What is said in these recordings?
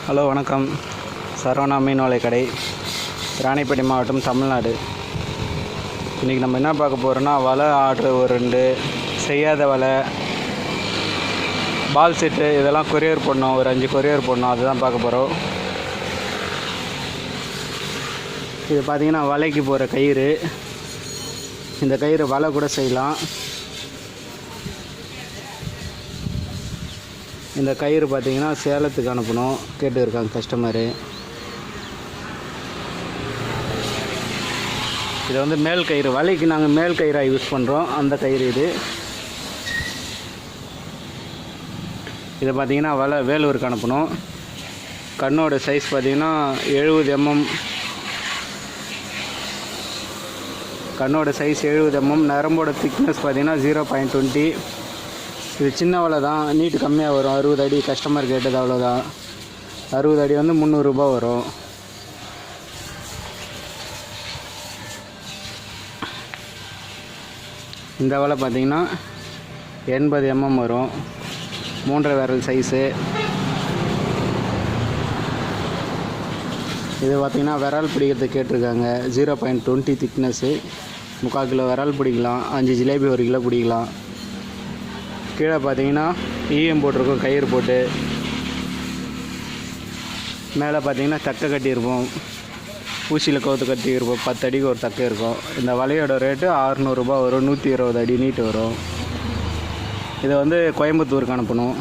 Hello வணக்கம். சரவணா மீன் வலை கடை, ராணிப்பேட்டை மாவட்டம், தமிழ்நாடு. இன்றைக்கி நம்ம என்ன பார்க்க போகிறோன்னா, வலை ஆர்டரு ஒரு 2 செய்யாத வலை, பால் செட்டு இதெல்லாம் கொரியர் பண்ணோம். ஒரு 5 கொரியர் பண்ணோம். அதுதான் பார்க்க போகிறோம். இது பார்த்திங்கன்னா வலைக்கு போகிற கயிறு. இந்த கயிறு வலை கூட செய்யலாம். இந்த கயிறு பார்த்திங்கன்னா சேலத்துக்கு அனுப்பணும் கேட்டு இருக்காங்க கஸ்டமரு. இது வந்து மேல் கயிறு, வலைக்கு நாங்கள் மேல் கயிறாக யூஸ் பண்ணுறோம். அந்த கயிறு இது பார்த்திங்கன்னா வலை வேலூருக்கு அனுப்பணும். கண்ணோட சைஸ் பார்த்திங்கன்னா 70 mm. கண்ணோட சைஸ் 70 mm. நரம்போட திக்னஸ் பார்த்திங்கன்னா 0.20. இது சின்ன வலை தான், நீட்டு கம்மியாக வரும். 60 அடி கஸ்டமர் கேட்டது, அவ்வளோதான். 60 அடி வந்து 300 ரூபா வரும். இந்த வலை பார்த்திங்கன்னா 80 mm வரும். 3.5 விரல் சைஸு. இது பார்த்திங்கன்னா விரல் பிடிக்கிறதுக்கு கேட்டிருக்காங்க. 0.20 திக்னஸ்ஸு. 3/4 கிலோ விரல் பிடிக்கலாம். 5 ஜிலேபி 1 கிலோ பிடிக்கலாம். கீழே பார்த்தீங்கன்னா ஈயம் போட்டிருக்கோம் கயிறு போட்டு. மேலே பார்த்தீங்கன்னா தக்கை கட்டியிருப்போம். ஊசியில் கவுத்து கட்டியிருப்போம். 10 அடிக்கு ஒரு தக்கை இருக்கும். இந்த வலையோட ரேட்டு 600 ரூபா வரும். 120 அடி நீட்டு வரும். இதை வந்து கோயம்புத்தூருக்கு அனுப்பணும்.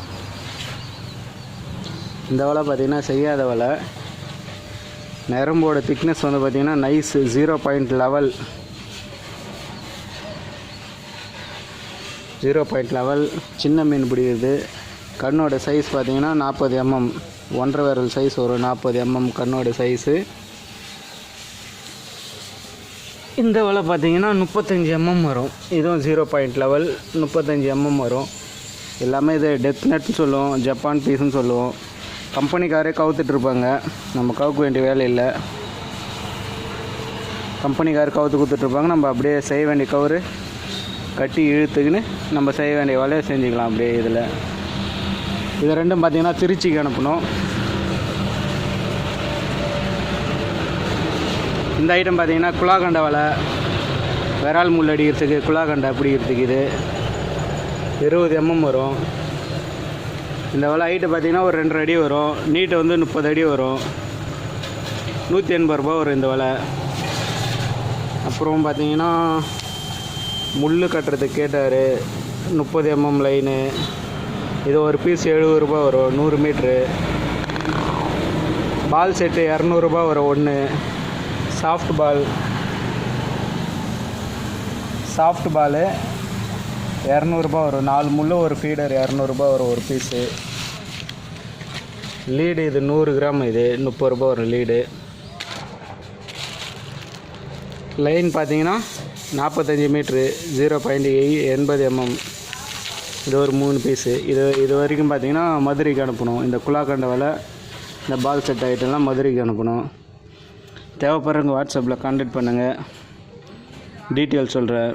இந்த வலை பார்த்திங்கன்னா செய்யாத வலை. நரம்போட திக்னஸ் வந்து பார்த்திங்கன்னா நைஸ் 0.11. சின்ன மீன் பிடிக்குது. கண்ணோட சைஸ் பார்த்திங்கன்னா 40 mm. 1.5 விரல் சைஸ் வரும். 40 mm கண்ணோட சைஸு. இந்த வலை பார்த்திங்கன்னா 35 mm வரும். இதுவும் 0.11 35 mm வரும். எல்லாமே இது டெத் நட்னு சொல்லுவோம், ஜப்பான் பீஸ்ன்னு சொல்லுவோம். கம்பெனிக்காரே கவுத்துட்ருப்பாங்க, நம்ம கவுக்க வேண்டிய வேலை இல்லை. கம்பெனிக்காரர் கவுத்து கொடுத்துட்ருப்பாங்க. நம்ம அப்படியே செய்ய வேண்டிய கவுரு கட்டி இழுத்துக்குன்னு நம்ம செய்ய வேண்டிய வேலையை செஞ்சுக்கலாம். அப்படியே இது ரெண்டும் பார்த்திங்கன்னா திருச்சிக்கு அனுப்பணும். இந்த ஐட்டம் பார்த்திங்கன்னா குழாக்கண்டை வலை, விரால் முள் அடிக்கிறதுக்கு, குழாக்கண்டை பிடிக்கிறதுக்கு. இது 20 mm வரும். இந்த வலை ஹைட்டு பார்த்திங்கன்னா ஒரு 2.5 அடி வரும். நீட்டு வந்து 30 அடி வரும். 180 ரூபா வரும் இந்த வலை. அப்புறம் பார்த்திங்கன்னா முள் கட்டுறதுக்கு கேட்டார். 30 mm லைனு. இது ஒரு பீஸ் 70 ரூபா வரும். 100 மீட்ரு. பால் செட்டு 200 ரூபா வரும் ஒன்று. சாஃப்ட் பாலு 200 ரூபா வரும். 4 முள் ஒரு ஃபீடர் 200 ரூபா வரும் ஒரு பீஸு. லீடு இது 100 கிராம். இது 30 ரூபா வரும் லீடு. லைன் பார்த்தீங்கன்னா 45 மீட்ரு 0.80 mm. இது ஒரு 3 பீஸு. இது வரைக்கும் பார்த்திங்கன்னா மதுரைக்கு அனுப்பணும். இந்த குழாக்கண்டை வலை, இந்த பால் செட் ஐட்டம்லாம் மதுரைக்கு அனுப்பணும். தேவைப்படுறவங்க வாட்ஸ்அப்பில் கான்டாக்ட் பண்ணுங்கள், டீட்டெயில் சொல்கிறேன்.